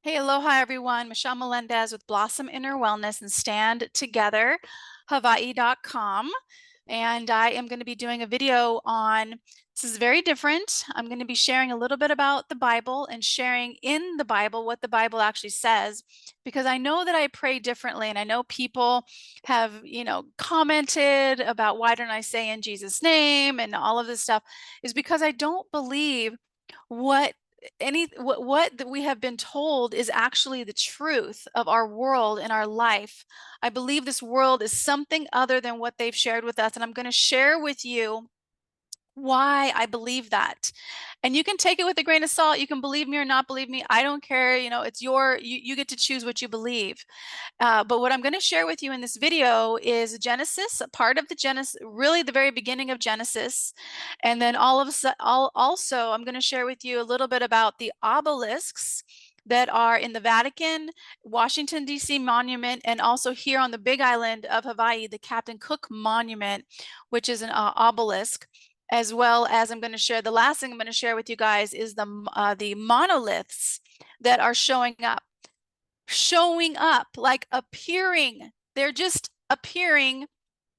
Hey, aloha everyone. Michelle Melendez with Blossom Inner Wellness and Stand Together, Hawaii.com. And I am going to be doing a video on, this is very different. I'm going to be sharing a little bit about the Bible and sharing in the Bible what the Bible actually says, because I know that I pray differently. And I know people have, commented about why don't I say in Jesus' name and all of this stuff is because I don't believe what what that we have been told is actually the truth of our world and our life. I believe this world is something other than what they've shared with us, and I'm going to share with you why I believe that. And you can take it with a grain of salt. You can believe me or not believe me. I don't care. It's you get to choose what you believe. But what I'm going to share with you in this video is Genesis, a part of the Genesis, really the very beginning of Genesis. And then also, I'm going to share with you a little bit about the obelisks that are in the Vatican, Washington, D.C. Monument, and also here on the Big Island of Hawaii, the Captain Cook Monument, which is an obelisk. As well as I'm going to share, the last thing I'm going to share with you guys is the monoliths that are showing up, like appearing. They're just appearing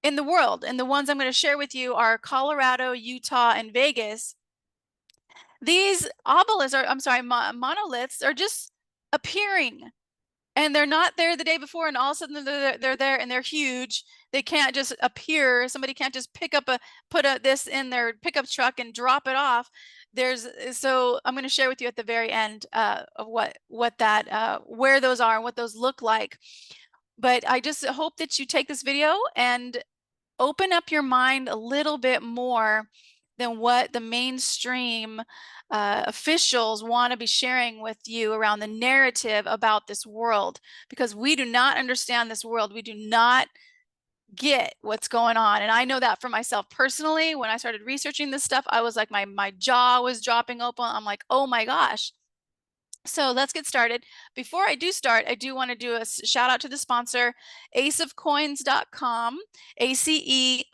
in the world. And the ones I'm going to share with you are Colorado, Utah, and Vegas. These obelisks are, I'm sorry, monoliths are just appearing. And they're not there the day before, and all of a sudden they're there and they're huge. They can't just appear. Somebody can't just put this in their pickup truck and drop it off. So I'm going to share with you at the very end of where those are and what those look like. But I just hope that you take this video and open up your mind a little bit more than what the mainstream officials want to be sharing with you around the narrative about this world, because we do not understand this world. We do not get what's going on. And I know that for myself personally. When I started researching this stuff, I was like, my jaw was dropping open. I'm like, oh my gosh. So let's get started. Before I do start, I do want to do a shout out to the sponsor, aceofcoins.com, ACEOFCOINS.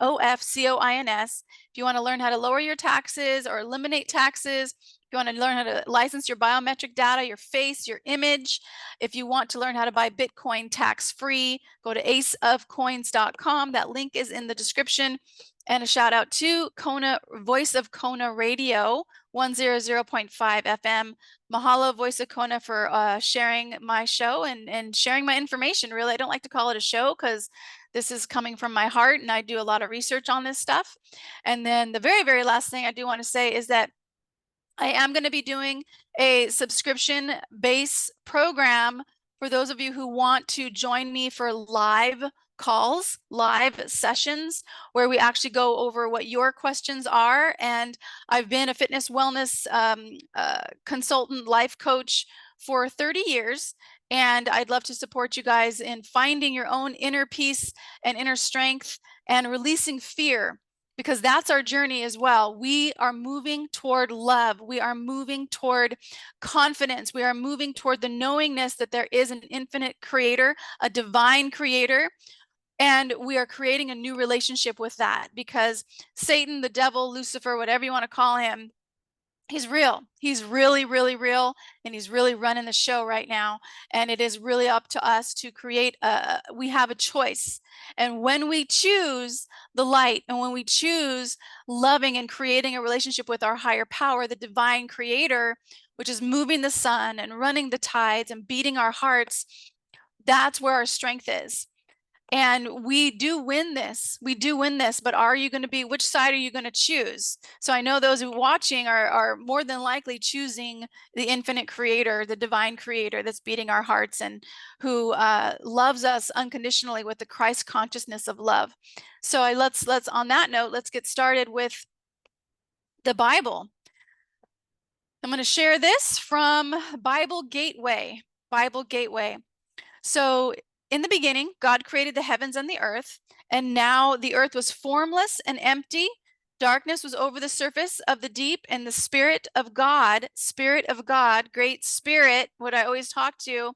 If you want to learn how to lower your taxes or eliminate taxes, if you want to learn how to license your biometric data, your face, your image, if you want to learn how to buy Bitcoin tax-free, go to aceofcoins.com. That link is in the description. And a shout out to Kona, Voice of Kona Radio, 100.5 FM. Mahalo, Voice of Kona, for sharing my show and sharing my information. Really, I don't like to call it a show because this is coming from my heart and I do a lot of research on this stuff. And then the very, very last thing I do want to say is that I am going to be doing a subscription-based program for those of you who want to join me for live calls, live sessions, where we actually go over what your questions are. And I've been a fitness wellness consultant, life coach for 30 years. And I'd love to support you guys in finding your own inner peace and inner strength and releasing fear, because that's our journey as well. We are moving toward love. We are moving toward confidence. We are moving toward the knowingness that there is an infinite creator, a divine creator, and we are creating a new relationship with that, because Satan, the devil, Lucifer, whatever you want to call him, he's real. He's really, really real, and he's really running the show right now. And it is really up to us to create we have a choice. And when we choose the light, and when we choose loving and creating a relationship with our higher power, the divine creator, which is moving the sun and running the tides and beating our hearts, that's where our strength is. And we do win this. We do win this, but are you going to be, which side are you going to choose? So I know those who are watching are more than likely choosing the infinite creator, the divine creator that's beating our hearts and who loves us unconditionally with the Christ consciousness of love. So let's on that note, let's get started with the Bible. I'm going to share this from Bible Gateway. Bible Gateway. So in the beginning, God created the heavens and the earth, and now the earth was formless and empty. Darkness was over the surface of the deep, and the Spirit of God, Great Spirit, what I always talk to,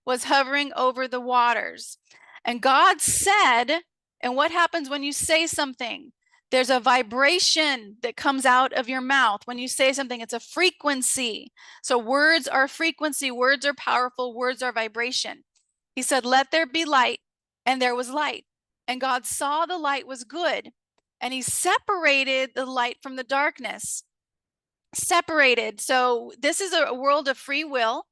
was hovering over the waters. And God said, and what happens when you say something? There's a vibration that comes out of your mouth. When you say something, it's a frequency. So words are frequency, words are powerful, words are vibration. He said, let there be light, and there was light. And God saw the light was good, and he separated the light from the darkness. Separated. So this is a world of free will.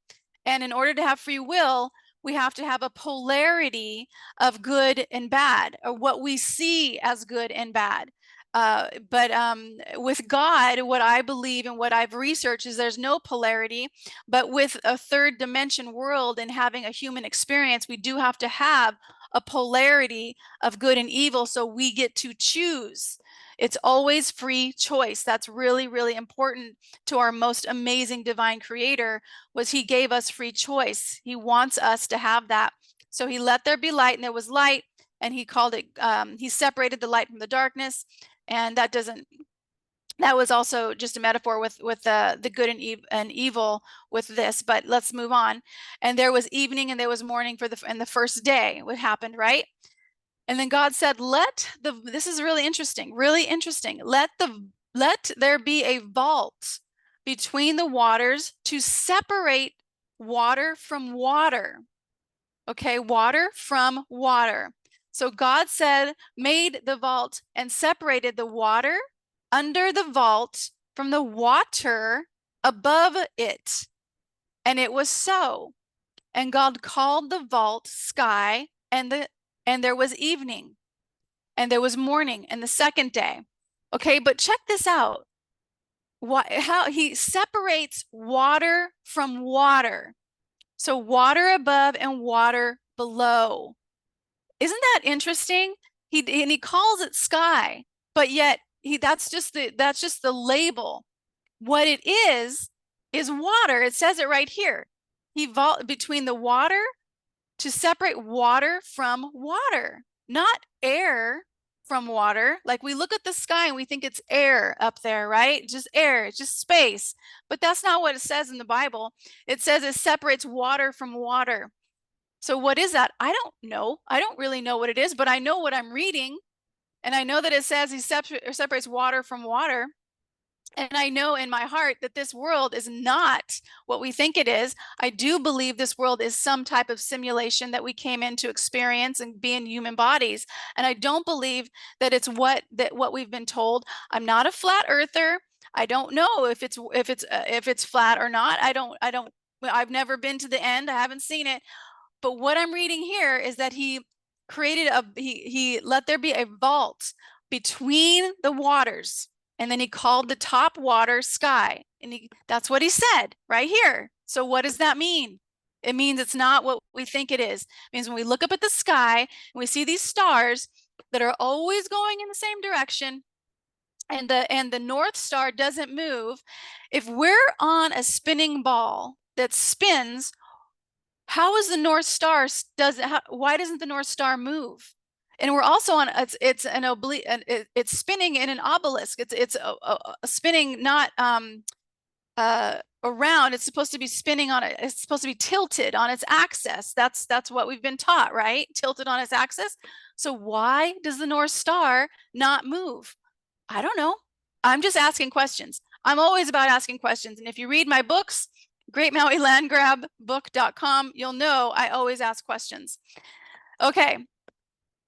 And in order to have free will, we have to have a polarity of good and bad, or what we see as good and bad. But with God, what I believe and what I've researched is there's no polarity. But with a third dimension world and having a human experience, we do have to have a polarity of good and evil. So we get to choose. It's always free choice. That's really, really important to our most amazing divine creator, was he gave us free choice. He wants us to have that. So he let there be light, and there was light, and he called it, he separated the light from the darkness. And that was also just a metaphor with the good and evil with this. But let's move on. And there was evening and there was morning and the first day. What happened, right? And then God said, this is really interesting, let there be a vault between the waters to separate water from water. Okay, water from water. So God made the vault and separated the water under the vault from the water above it. And it was so. And God called the vault sky, and there was evening, and there was morning, and the second day. Okay, but check this out. How he separates water from water. So water above and water below. Isn't that interesting? And he calls it sky, but yet that's just the label. What it is water. It says it right here. He vault between the water to separate water from water, not air from water. Like we look at the sky and we think it's air up there, right? Just air, it's just space. But that's not what it says in the Bible. It says it separates water from water. So what is that? I don't know. I don't really know what it is, but I know what I'm reading. And I know that it says he separates water from water. And I know in my heart that this world is not what we think it is. I do believe this world is some type of simulation that we came in to experience and be in human bodies. And I don't believe that it's what we've been told. I'm not a flat earther. I don't know if it's flat or not. I've never been to the end. I haven't seen it. But what I'm reading here is that he let there be a vault between the waters. And then he called the top water sky. And that's what he said right here. So what does that mean? It means it's not what we think it is. It means when we look up at the sky and we see these stars that are always going in the same direction, and the North Star doesn't move. If we're on a spinning ball that spins, how is the North Star why doesn't the North Star move? And we're also on it's an oblique, it's spinning in an obelisk. It's spinning not around. It's supposed to be spinning it's supposed to be tilted on its axis. That's what we've been taught, right? Tilted on its axis. So why does the North Star not move? I don't know. I'm just asking questions. I'm always about asking questions. And if you read my books, greatmauilandgrabbook.com, you'll know I always ask questions. Okay.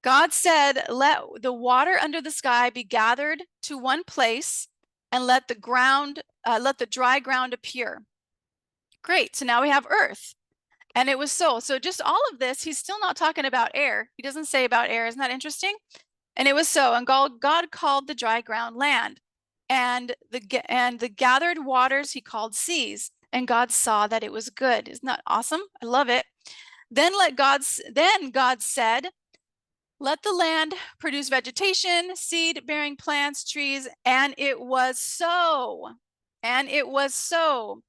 God said, let the water under the sky be gathered to one place, and let the dry ground appear. Great. So now we have earth. And it was so. So just all of this, he's still not talking about air. He doesn't say about air. Isn't that interesting? And it was so. And God called the dry ground land, and the gathered waters he called seas. And God saw that it was good. Isn't that awesome? I love it. Then God said, let the land produce vegetation, seed-bearing plants, trees, and it was so. And it was so.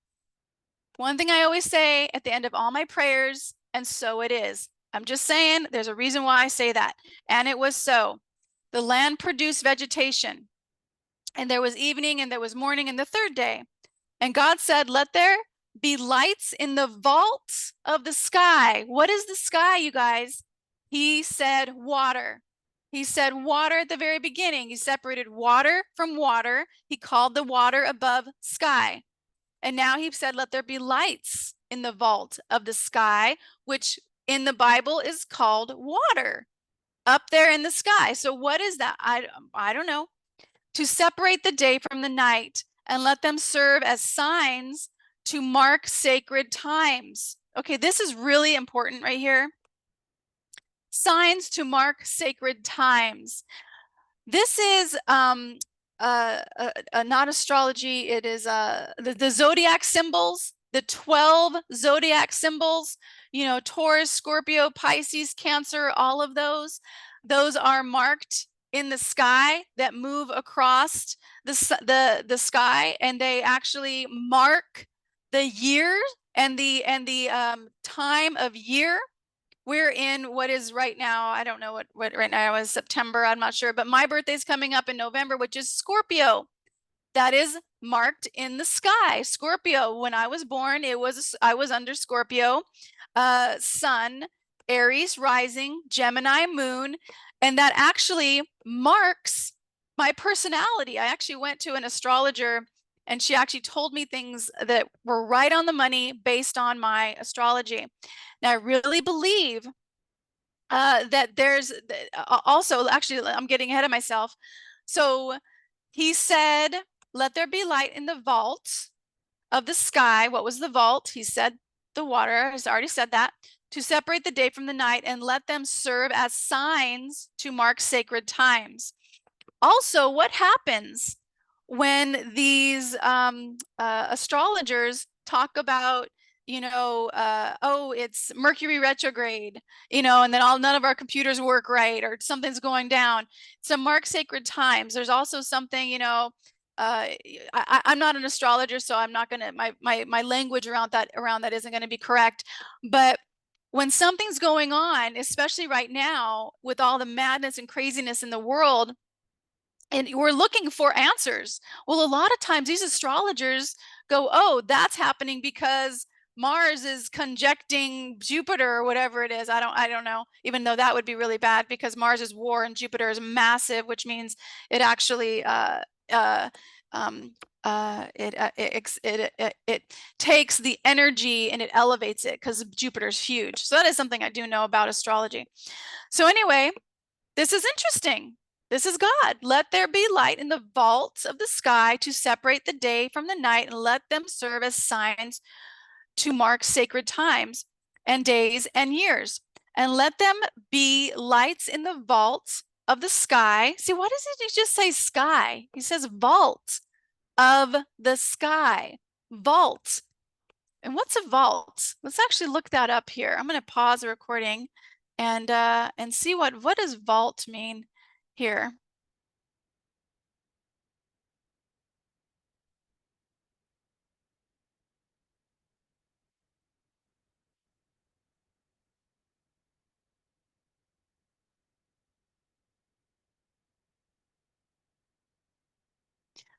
One thing I always say at the end of all my prayers, and so it is. I'm just saying, there's a reason why I say that. And it was so. The land produced vegetation, and there was evening, and there was morning, and the third day. And God said, let there be lights in the vault of the sky. What is the sky, you guys? He said water. He said water at the very beginning. He separated water from water. He called the water above sky. And now he said, let there be lights in the vault of the sky, which in the Bible is called water up there in the sky. So what is that? I don't know. To separate the day from the night and let them serve as signs to mark sacred times. Okay, this is really important right here. Signs to mark sacred times. This is not astrology. It is the zodiac symbols, the 12 zodiac symbols, you know, Taurus, Scorpio, Pisces, Cancer, all of those. Those are marked in the sky that move across the sky, and they actually mark the year and the time of year. We're in what is right now, I don't know what right now is, September, I'm not sure, but my birthday's coming up in November, which is Scorpio. That is marked in the sky. Scorpio, when I was born, I was under Scorpio, Sun, Aries rising, Gemini moon, and that actually marks my personality. I actually went to an astrologer and she actually told me things that were right on the money based on my astrology. Now, I really believe that there's also, actually, I'm getting ahead of myself. So he said, let there be light in the vault of the sky. What was the vault? He said the water, has already said that, to separate the day from the night and let them serve as signs to mark sacred times. Also, what happens when these astrologers talk about, you know, oh, it's Mercury retrograde, you know, and then none of our computers work right, or something's going down. So mark sacred times. There's also something, you know, I'm not an astrologer, so I'm not gonna, my language around that isn't gonna be correct. But when something's going on, especially right now with all the madness and craziness in the world, and we're looking for answers. Well, a lot of times these astrologers go, oh, that's happening because Mars is conjuncting Jupiter or whatever it is. I don't know, even though that would be really bad because Mars is war and Jupiter is massive, which means it actually it takes the energy and it elevates it because Jupiter's huge. So that is something I do know about astrology. So anyway, this is interesting. This is God. Let there be light in the vaults of the sky to separate the day from the night and let them serve as signs to mark sacred times and days and years. And let them be lights in the vaults of the sky. See, why does he just say sky? He says vault of the sky. Vault. And what's a vault? Let's actually look that up here. I'm going to pause the recording and see what does vault mean here.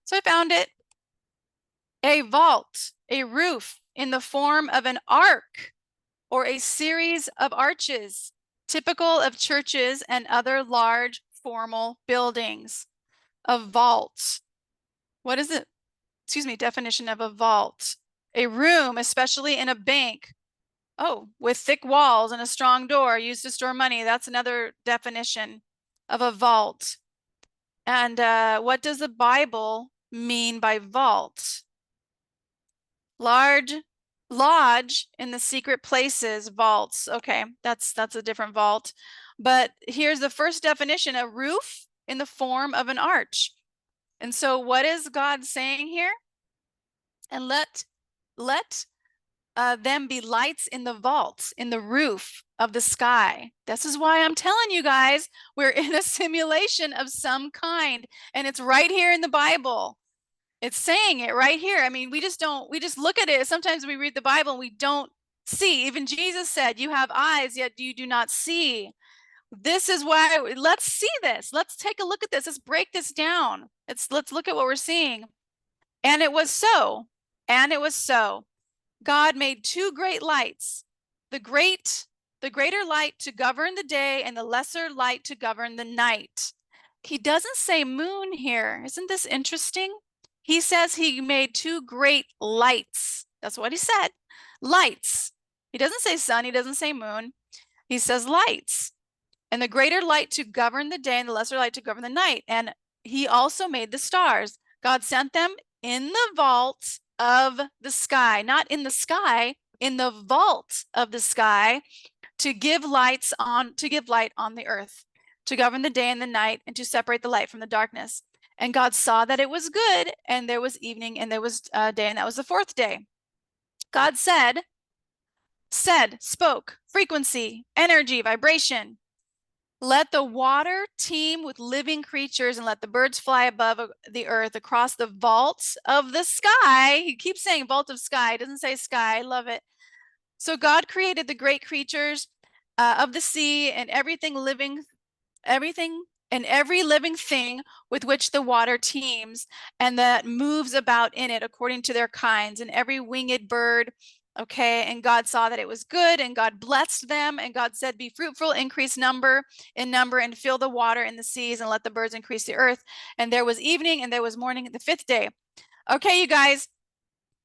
So I found it. A vault, a roof in the form of an arc or a series of arches, typical of churches and other large formal buildings. A vault. What is it? Excuse me, definition of a vault. A room, especially in a bank. Oh, with thick walls and a strong door used to store money. That's another definition of a vault. And what does the Bible mean by vault? Large lodge in the secret places, vaults. Okay, that's a different vault. But here's the first definition: a roof in the form of an arch. And so what is God saying here? And let them be lights in the vaults, in the roof of the sky. This is why I'm telling you guys, we're in a simulation of some kind, and it's right here in the Bible. It's saying it right here. I mean, we just look at it. Sometimes we read the Bible and we don't see. Even Jesus said, you have eyes, yet you do not see. This is why, let's see this. Let's take a look at this. Let's break this down. Let's look at what we're seeing. And it was so, and it was so. God made two great lights, the the greater light to govern the day and the lesser light to govern the night. He doesn't say moon here. Isn't this interesting? He says he made two great lights. That's what he said. Lights. He doesn't say sun. He doesn't say moon. He says lights. And the greater light to govern the day and the lesser light to govern the night. And he also made the stars. God sent them in the vault of the sky, not in the sky, in the vault of the sky, to give light on the earth, to govern the day and the night, and to separate the light from the darkness. And God saw that it was good, and there was evening, and there was day, and that was the fourth day. God said, spoke, frequency, energy, vibration. Let the water teem with living creatures, and let the birds fly above the earth across the vaults of the sky. He keeps saying vault of sky. It doesn't say sky. I love it. So God created the great creatures of the sea and everything and every living thing with which the water teems and that moves about in it according to their kinds, and every winged bird. Okay, and God saw that it was good, and God blessed them, and God said, be fruitful, increase in number, and fill the water in the seas, and let the birds increase the earth. And there was evening, and there was morning the fifth day. Okay, you guys.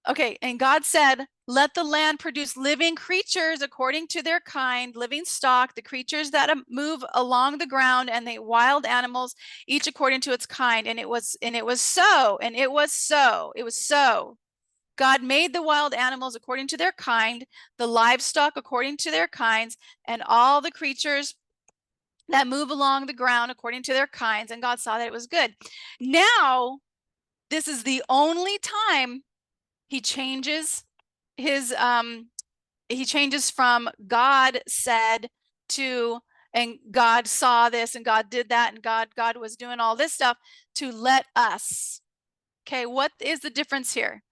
Okay, and God said, let the land produce living creatures according to their kind, living stock, the creatures that move along the ground, and the wild animals, each according to its kind. And it was so, and it was so, it was so. God made the wild animals according to their kind, the livestock according to their kinds, and all the creatures that move along the ground according to their kinds. And God saw that it was good. Now, this is the only time he changes his he changes from God said to, and God saw this, and God did that, and God was doing all this stuff, to let us. Okay, what is the difference here?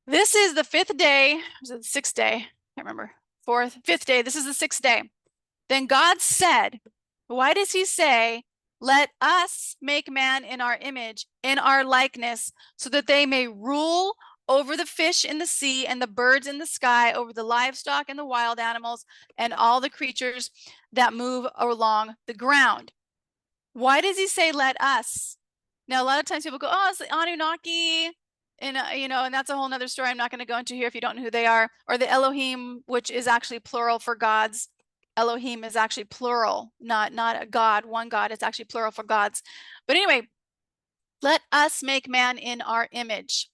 This is the fifth day. Was it the sixth day? I can't remember. Fifth day. This is the sixth day. Then God said, why does he say, let us make man in our image, in our likeness, so that they may rule over the fish in the sea and the birds in the sky, over the livestock and the wild animals and all the creatures that move along the ground? Why does he say, let us? Now, a lot of times people go, oh, it's the Anunnaki. And, and that's a whole nother story I'm not going to go into here if you don't know who they are. Or the Elohim, which is actually plural for gods. Elohim is actually plural, not a god, one god. It's actually plural for gods. But anyway, let us make man in our image.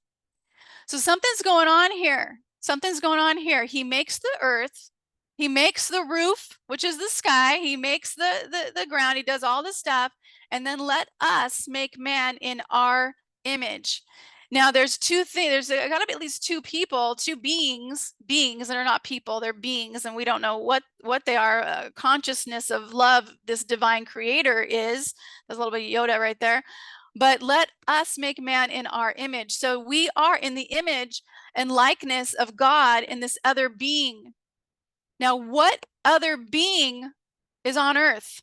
So something's going on here. Something's going on here. He makes the earth. He makes the roof, which is the sky. He makes the ground. He does all this stuff. And then let us make man in our image. Now, there's two things. There's got to be at least two people, two beings that are not people. They're beings, and we don't know what they are. Consciousness of love, this divine creator is. There's a little bit of Yoda right there. But let us make man in our image. So we are in the image and likeness of God in this other being. Now, what other being is on earth?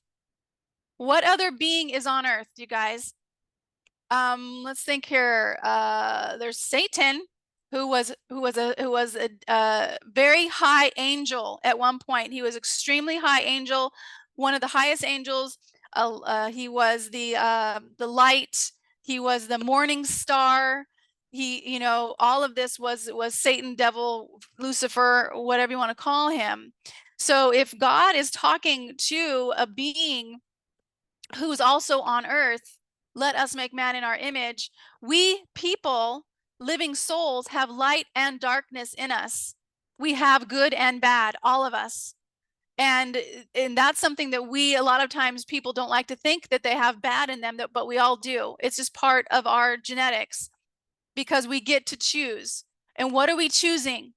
What other being is on earth, you guys? Let's think here. There's Satan, who was a very high angel at one point. He was extremely high angel, one of the highest angels. He was the light. He was the morning star. He, all of this was Satan, devil, Lucifer, whatever you want to call him. So if God is talking to a being who's also on earth, let us make man in our image. We people, living souls, have light and darkness in us. We have good and bad, all of us. And that's something that a lot of times people don't like to think that they have bad in them, but we all do. It's just part of our genetics because we get to choose. And what are we choosing?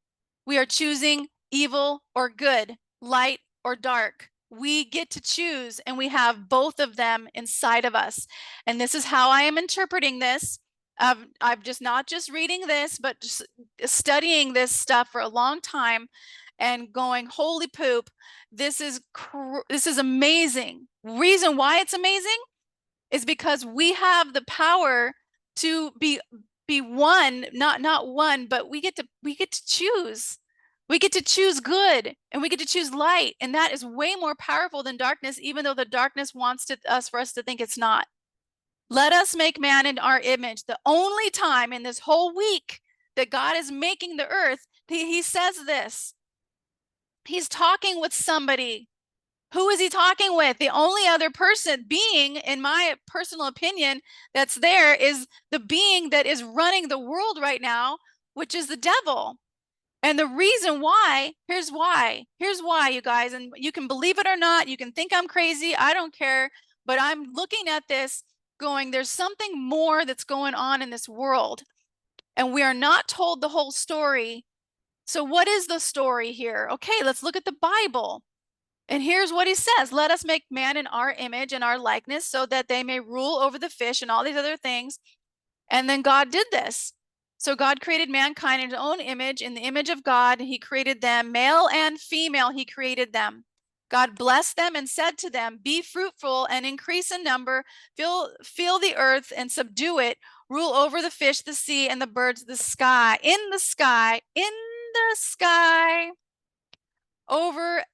We are choosing evil or good, light or dark. We get to choose, and we have both of them inside of us. And this is how I am interpreting this. I've just not just reading this, but just studying this stuff for a long time and going, holy poop, this is amazing. Reason why it's amazing is because we have the power to be one, not one, but we get to choose. We get to choose good, and we get to choose light. And that is way more powerful than darkness, even though the darkness wants for us to think it's not. Let us make man in our image. The only time in this whole week that God is making the earth, he says this. He's talking with somebody. Who is he talking with? The only other being, in my personal opinion, that's there is the being that is running the world right now, which is the devil. And the reason why, here's why, you guys, and you can believe it or not, you can think I'm crazy, I don't care, but I'm looking at this going, there's something more that's going on in this world, and we are not told the whole story. So what is the story here? Okay, let's look at the Bible. And here's what he says: let us make man in our image and our likeness so that they may rule over the fish and all these other things. And then God did this. So God created mankind in his own image. In the image of God, he created them, male and female, he created them. God blessed them and said to them, be fruitful and increase in number, fill the earth and subdue it, rule over the fish, the sea, and the birds of the sky, over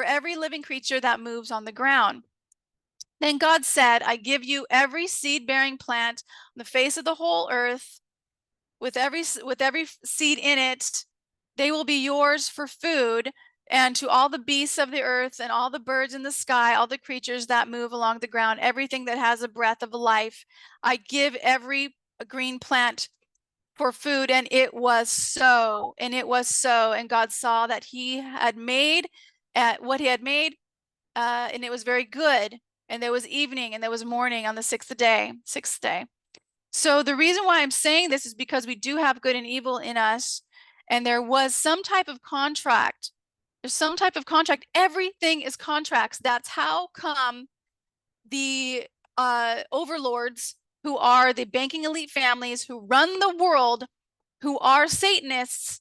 every living creature that moves on the ground. Then God said, I give you every seed-bearing plant on the face of the whole earth, with every seed in it. They will be yours for food, and to all the beasts of the earth and all the birds in the sky, all the creatures that move along the ground, everything that has a breath of life, I give every green plant for food. And it was so, and it was so. And God saw that he had made what he had made, and it was very good. And there was evening and there was morning on the sixth day. So the reason why I'm saying this is because we do have good and evil in us, and there was some type of contract. There's some type of contract. Everything is contracts. That's how come the overlords, who are the banking elite families who run the world, who are Satanists,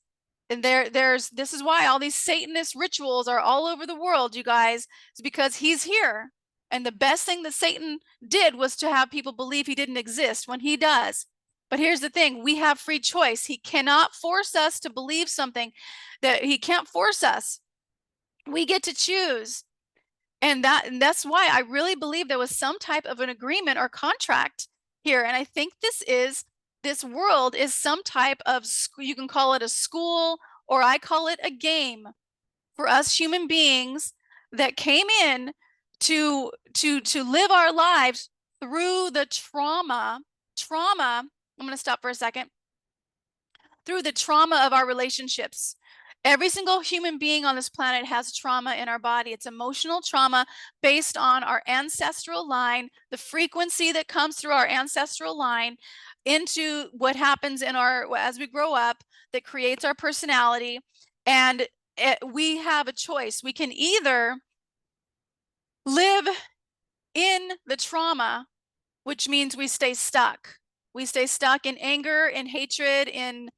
and this is why all these Satanist rituals are all over the world, you guys, is because he's here. And the best thing that Satan did was to have people believe he didn't exist when he does. But here's the thing, we have free choice. He cannot force us to believe something that he can't force us. We get to choose. And that's why I really believe there was some type of an agreement or contract here. And I think this world is some type of, you can call it a school, or I call it a game for us human beings that came in to live our lives through the trauma. I'm going to stop for a second. Through the trauma of our relationships. Every single human being on this planet has trauma in our body. It's emotional trauma based on our ancestral line, the frequency that comes through our ancestral line into what happens as we grow up, that creates our personality. And we have a choice. We can either live in the trauma, which means we stay stuck. We stay stuck in anger, in hatred, and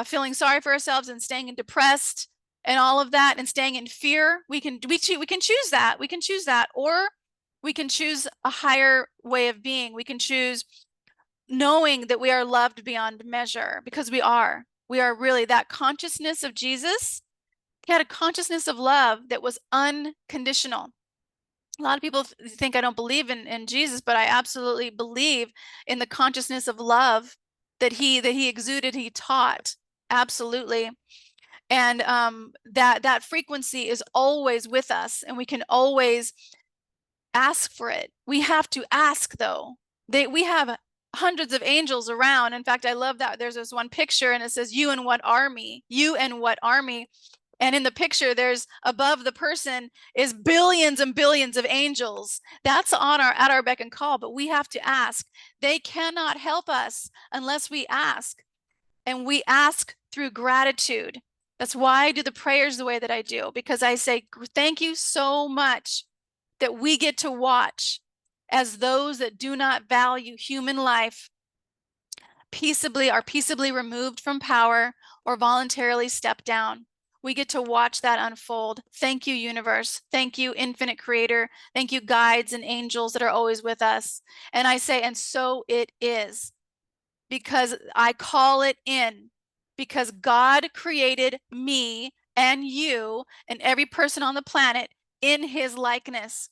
feeling sorry for ourselves, and staying depressed and all of that, and staying in fear. We can choose that. We can choose that, or we can choose a higher way of being. We can choose knowing that we are loved beyond measure, because we are really that consciousness of Jesus. He had a consciousness of love that was unconditional. A lot of people think I don't believe in Jesus, but I absolutely believe in the consciousness of love that he exuded, he taught. Absolutely. And that frequency is always with us, and we can always ask for it. We have to ask, though. We have hundreds of angels around. In fact, I love that there's this one picture, and it says, you and what army? You and what army? And in the picture, there's above the person is billions and billions of angels. That's at our beck and call, but we have to ask. They cannot help us unless we ask. And we ask through gratitude. That's why I do the prayers the way that I do, because I say, thank you so much that we get to watch as those that do not value human life are peaceably removed from power or voluntarily step down. We get to watch that unfold. Thank you, universe. Thank you, infinite creator. Thank you, guides and angels that are always with us. And I say, and so it is, because I call it in, because God created me and you and every person on the planet in his likeness.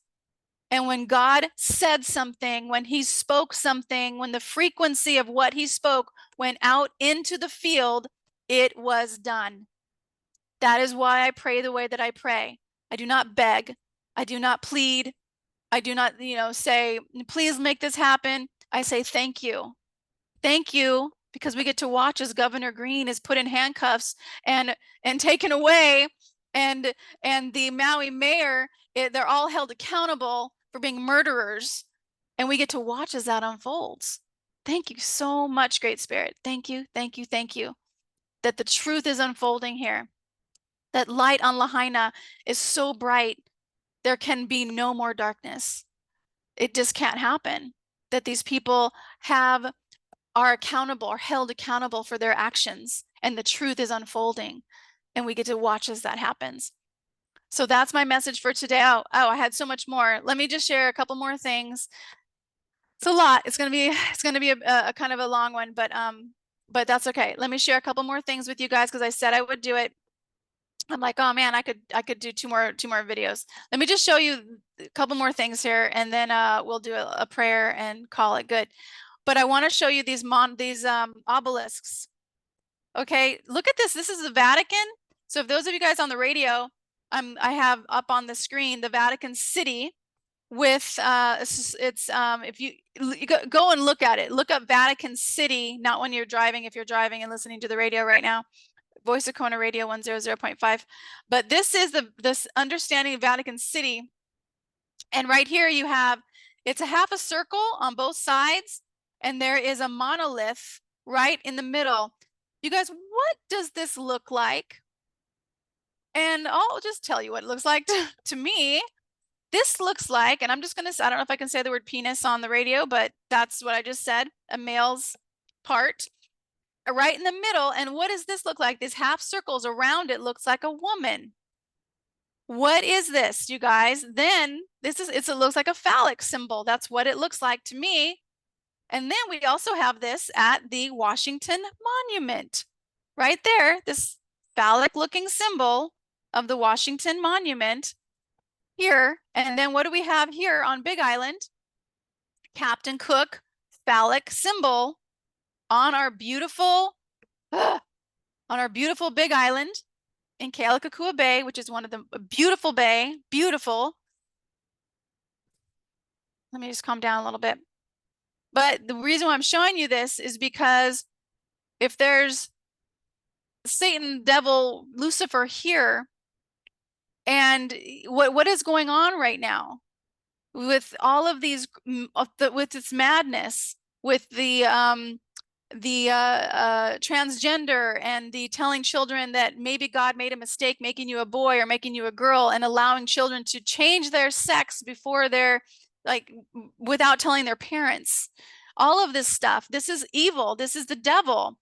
And when God said something, when he spoke something, when the frequency of what he spoke went out into the field, it was done. That is why I pray the way that I pray. I do not beg. I do not plead. I do not, say, please make this happen. I say, thank you. Thank you, because we get to watch as Governor Green is put in handcuffs and taken away, and the Maui mayor, they're all held accountable for being murderers, and we get to watch as that unfolds. Thank you so much, Great Spirit. Thank you, thank you, thank you, that the truth is unfolding here. That light on Lahaina is so bright, there can be no more darkness. It just can't happen. That these people are accountable, are held accountable for their actions, and the truth is unfolding, and we get to watch as that happens. So that's my message for today. Oh, I had so much more. Let me just share a couple more things. It's a lot. It's gonna be a kind of a long one, but that's okay. Let me share a couple more things with you guys, because I said I would do it. I'm like, oh man, I could do two more videos. Let me just show you a couple more things here, and then we'll do a prayer and call it good. But I want to show you these obelisks. Okay, look at this. This is the Vatican. So if those of you guys on the radio, I have up on the screen the Vatican City with if you go and look at it. Look up Vatican City, not when you're driving, if you're driving and listening to the radio right now. Voice of Kona Radio 100.5. But this is this understanding of Vatican City. And right here you have, it's a half a circle on both sides, and there is a monolith right in the middle. You guys, what does this look like? And I'll just tell you what it looks like to me. This looks like, and I'm just going to, I don't know if I can say the word penis on the radio, but that's what I just said, a male's part right in the middle. And what does this look like? These half circles around it looks like a woman. What is this, you guys? Then it looks like a phallic symbol. That's what it looks like to me. And then we also have this at the Washington Monument. Right there, this phallic looking symbol of the Washington Monument here. And then what do we have here on Big Island? Captain Cook phallic symbol on our beautiful Big Island in Kealakekua Bay, which is one of the beautiful bay, beautiful. Let me just calm down a little bit. But the reason why I'm showing you this is because if there's Satan, devil, Lucifer here, and what is going on right now with all of these, with this madness, with the transgender, and the telling children that maybe God made a mistake making you a boy or making you a girl, and allowing children to change their sex before they're without telling their parents. All of this stuff, this is evil. This is the devil.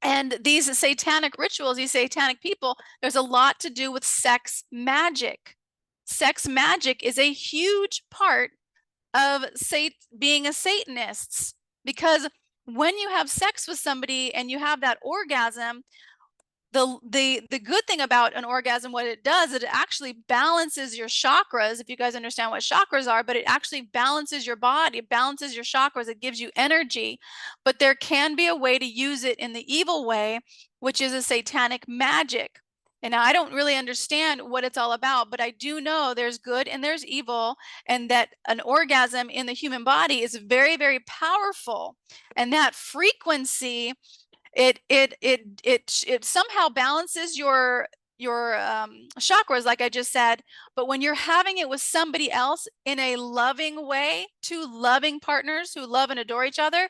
And these satanic rituals, these satanic people, there's a lot to do with sex magic. Sex magic is a huge part of being a Satanist, because when you have sex with somebody and you have that orgasm, the good thing about an orgasm, what it does, it actually balances your chakras, if you guys understand what chakras are, but it actually balances your body, it balances your chakras, it gives you energy. But there can be a way to use it in the evil way, which is a satanic magic. And now I don't really understand what it's all about, but I do know there's good and there's evil, and that an orgasm in the human body is very, very powerful. And that frequency, it somehow balances your chakras, like I just said. But when you're having it with somebody else in a loving way, two loving partners who love and adore each other,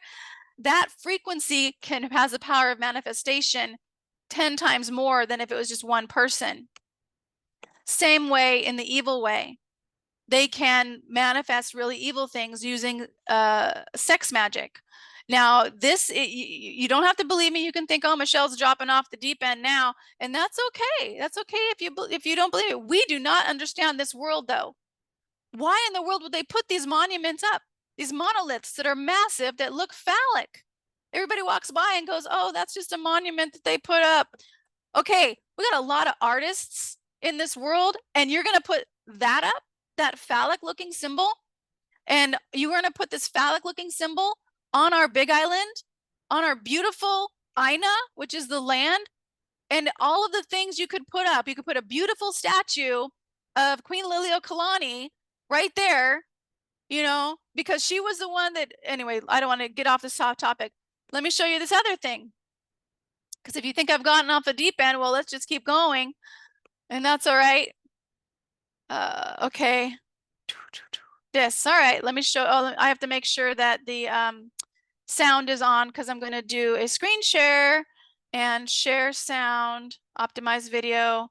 that frequency has the power of manifestation 10 times more than if it was just one person. Same way in the evil way. They can manifest really evil things using sex magic. Now, you don't have to believe me. You can think, oh, Michelle's dropping off the deep end now, and that's okay. That's okay if you don't believe it. We do not understand this world, though. Why in the world would they put these monuments up, these monoliths that are massive, that look phallic? Everybody walks by and goes, oh, that's just a monument that they put up. Okay, we got a lot of artists in this world, and you're going to put that up, that phallic looking symbol, and you're going to put this phallic looking symbol on our big island, on our beautiful Aina, which is the land, and all of the things you could put up. You could put a beautiful statue of Queen Liliuokalani right there, you know, because she was the one that, anyway, I don't want to get off this topic. Let me show you this other thing. Because if you think I've gotten off the deep end, well, let's just keep going. And that's all right. Okay. This, all right, let me show, oh, I have to make sure that the sound is on because I'm going to do a screen share and share sound, optimize video.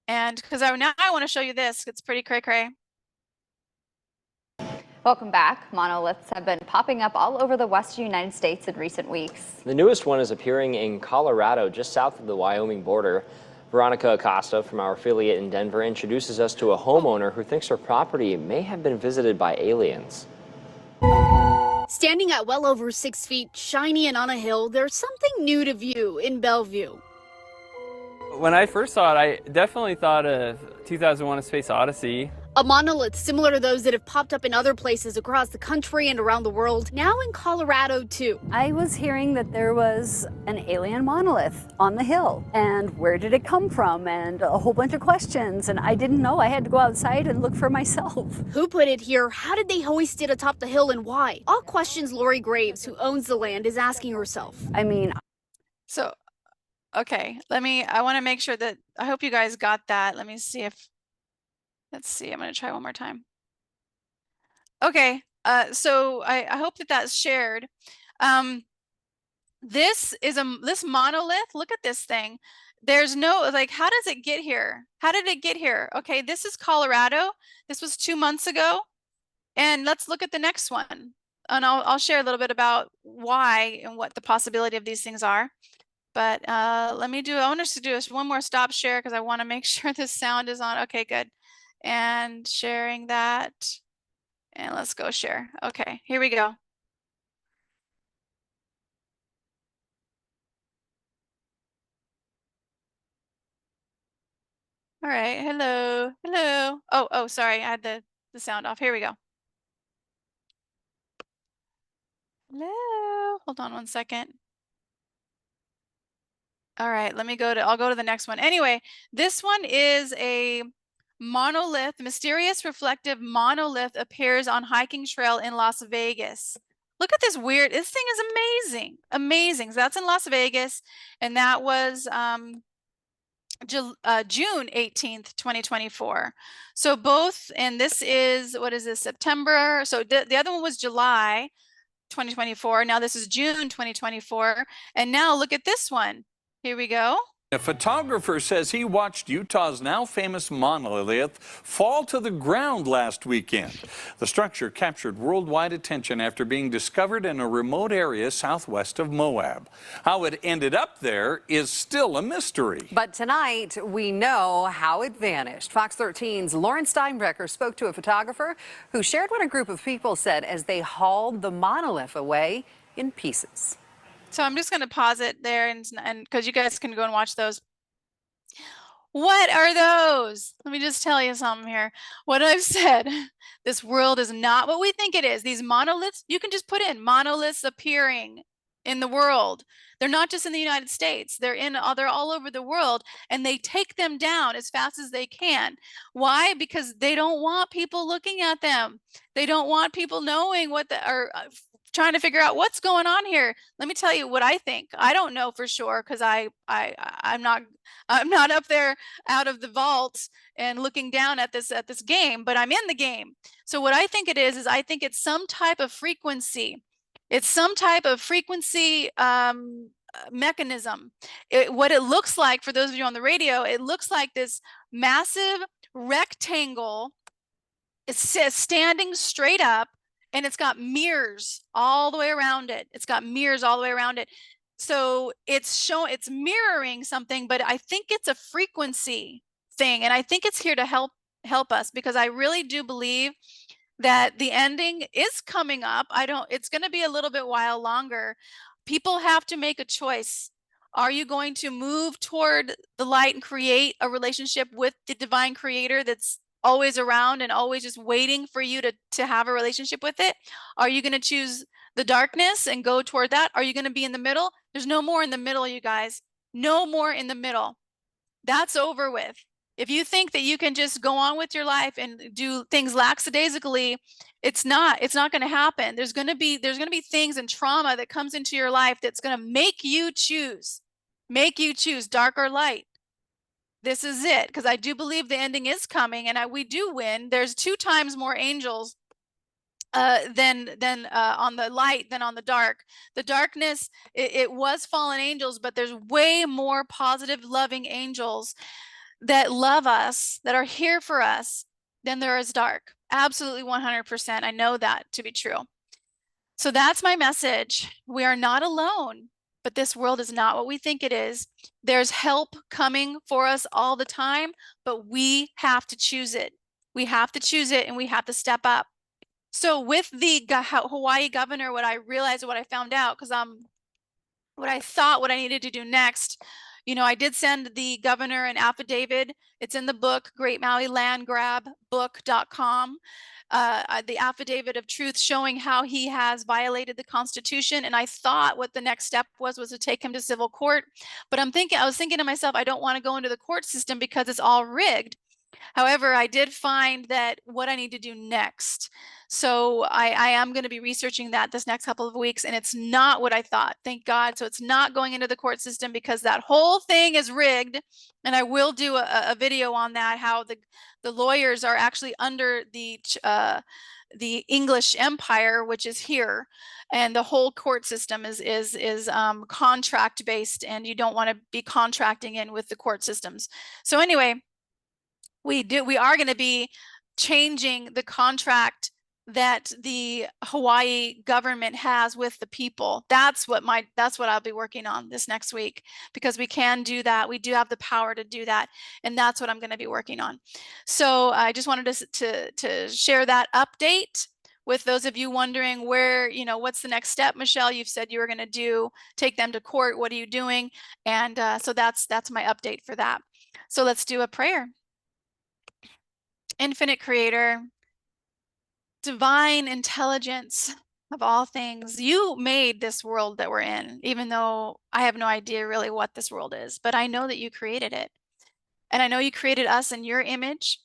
And because now I want to show you this. It's pretty cray-cray. Welcome back. Monoliths have been popping up all over the western United States in recent weeks. The newest one is appearing in Colorado, just south of the Wyoming border. Veronica Acosta from our affiliate in Denver introduces us to a homeowner who thinks her property may have been visited by aliens. Standing at well over 6 feet, shiny and on a hill, there's something new to view in Bellevue. When I first saw it, I definitely thought of 2001: A Space Odyssey. A monolith similar to those that have popped up in other places across the country and around the world, now in Colorado too. I was hearing that there was an alien monolith on the hill, and where did it come from, and a whole bunch of questions, and I didn't know. I had to go outside and look for myself. Who put it here? How did they hoist it atop the hill, and why? All questions Lori Graves, who owns the land, is asking herself. I mean, so, okay, I want to make sure that, I hope you guys got that. Let me see if, let's see, I'm going to try one more time. Okay, so I hope that that's shared. This is this monolith. Look at this thing. There's no, like, how does it get here? How did it get here? Okay, this is Colorado. This was 2 months ago. And let's look at the next one. And I'll share a little bit about why and what the possibility of these things are. But I want us to do one more stop share because I want to make sure the sound is on. Okay, good. And sharing that. And let's go share. Okay, here we go. All right, hello, hello. Oh, sorry, I had the sound off. Here we go. Hello, hold on one second. All right, I'll go to the next one. Anyway, this one is a monolith, mysterious reflective monolith appears on hiking trail in Las Vegas. Look at this this thing is amazing, amazing. So that's in Las Vegas, and that was June 18th, 2024. So both, and this is, what is this, September? So the other one was July 2024. Now this is June 2024. And now look at this one. Here we go. A photographer says he watched Utah's now famous monolith fall to the ground last weekend. The structure captured worldwide attention after being discovered in a remote area southwest of Moab. How it ended up there is still a mystery. But tonight, we know how it vanished. Fox 13's Lauren Steinbrecher spoke to a photographer who shared what a group of people said as they hauled the monolith away in pieces. So I'm just going to pause it there and because you guys can go and watch those. What are those? Let me just tell you something here. What I've said, this world is not what we think it is. These monoliths, you can just put in monoliths appearing in the world. They're not just in the United States. They're all over the world, and they take them down as fast as they can. Why? Because they don't want people looking at them. They don't want people knowing trying to figure out what's going on here. Let me tell you what I think. I don't know for sure because I'm not up there out of the vault and looking down at this game, but I'm in the game. So what I think it is I think it's some type of frequency. It's some type of frequency mechanism. What it looks like, for those of you on the radio, it looks like this massive rectangle. It's standing straight up, and it's got mirrors all the way around it. It's got mirrors all the way around it. So it's mirroring something, but I think it's a frequency thing. And I think it's here to help us, because I really do believe that the ending is coming up. It's going to be a little bit while longer. People have to make a choice. Are you going to move toward the light and create a relationship with the divine creator that's always around and always just waiting for you to have a relationship with it? Are you going to choose the darkness and go toward that? Are you going to be in the middle? There's no more in the middle, you guys. No more in the middle. That's over with. If you think that you can just go on with your life and do things lackadaisically, it's not going to happen. There's going to be things and trauma that comes into your life that's going to make you choose dark or light. This is it, because I do believe the ending is coming, and we do win. There's 2 times more angels than on the light than on the dark. The darkness, it was fallen angels, but there's way more positive, loving angels that love us, that are here for us, than there is dark. Absolutely 100%. I know that to be true. So that's my message. We are not alone, but this world is not what we think it is. There's help coming for us all the time, but we have to choose it. We have to choose it, and we have to step up. So with the Hawaii governor, what I realized, what I found out, because what I thought what I needed to do next, I did send the governor an affidavit. It's in the book, Great Maui Land Grab book.com. The affidavit of truth showing how he has violated the Constitution. And I thought what the next step was to take him to civil court. But I was thinking to myself, I don't want to go into the court system because it's all rigged. However, I did find that what I need to do next. So I am going to be researching that this next couple of weeks, and it's not what I thought. Thank God. So it's not going into the court system, because that whole thing is rigged. And I will do a video on that, how the lawyers are actually under the English Empire, which is here, and the whole court system is contract based, and you don't want to be contracting in with the court systems. So anyway, we are going to be changing the contract that the Hawaii government has with the people. That's what I'll be working on this next week, because we can do that. We do have the power to do that. And that's what I'm going to be working on. So I just wanted to share that update with those of you wondering where, what's the next step, Michelle? You've said you were going to take them to court. What are you doing? And so that's my update for that. So let's do a prayer. Infinite Creator, divine intelligence of all things, you made this world that we're in, even though I have no idea really what this world is, but I know that you created it. And I know you created us in your image,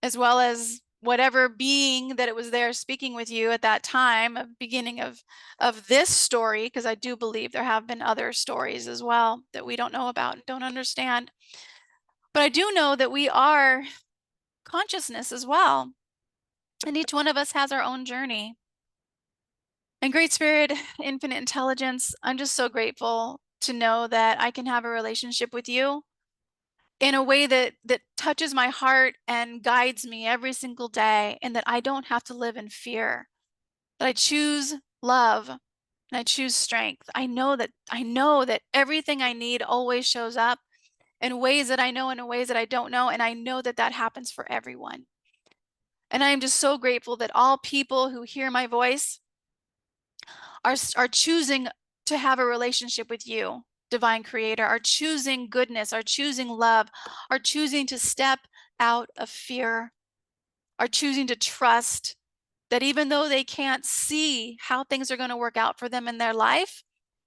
as well as whatever being that it was there speaking with you at that time, of beginning of this story, because I do believe there have been other stories as well that we don't know about and don't understand. But I do know that we are consciousness as well. And each one of us has our own journey. And Great Spirit, infinite intelligence, I'm just so grateful to know that I can have a relationship with you in a way that touches my heart and guides me every single day, and that I don't have to live in fear. That I choose love and I choose strength. I know that everything I need always shows up in ways that I know and in ways that I don't know, and I know that happens for everyone. And I am just so grateful that all people who hear my voice are choosing to have a relationship with you, divine creator, are choosing goodness, are choosing love, are choosing to step out of fear, are choosing to trust that even though they can't see how things are going to work out for them in their life,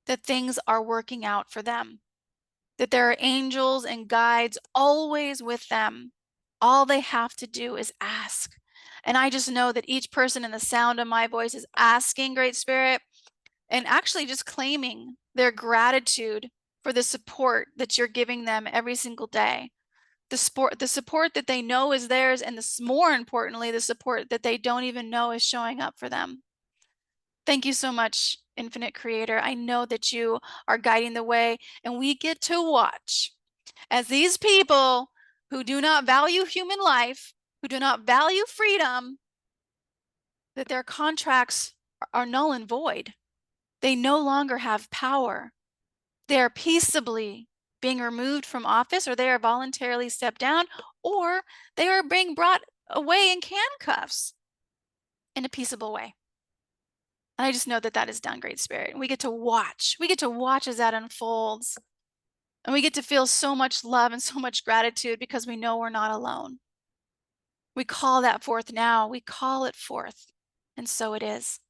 that things are working out for them, that there are angels and guides always with them. All they have to do is ask. And I just know that each person in the sound of my voice is asking, Great Spirit, and actually just claiming their gratitude for the support that you're giving them every single day. The support that they know is theirs, and more importantly, the support that they don't even know is showing up for them. Thank you so much, Infinite Creator. I know that you are guiding the way, and we get to watch as these people who do not value human life, who do not value freedom, that their contracts are null and void. They no longer have power. They are peaceably being removed from office, or they are voluntarily stepped down, or they are being brought away in handcuffs in a peaceable way. And I just know that that is done, Great Spirit. We get to watch. We get to watch as that unfolds. And we get to feel so much love and so much gratitude because we know we're not alone. We call that forth now. We call it forth. And so it is.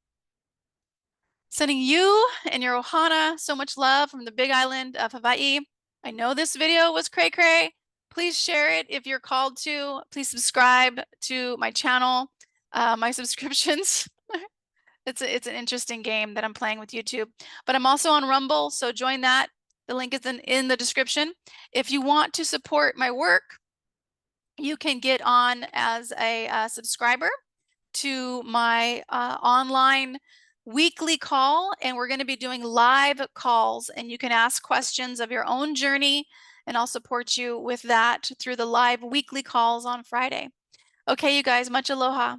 Sending you and your ohana so much love from the big island of Hawaii. I know this video was cray cray. Please share it if you're called to. Please subscribe to my channel. My subscriptions. It's an interesting game that I'm playing with YouTube. But I'm also on Rumble, so join that. The link is in the description. If you want to support my work, you can get on as a subscriber to my online weekly call, and we're going to be doing live calls, and you can ask questions of your own journey, and I'll support you with that through the live weekly calls on Friday. Okay, you guys, much aloha.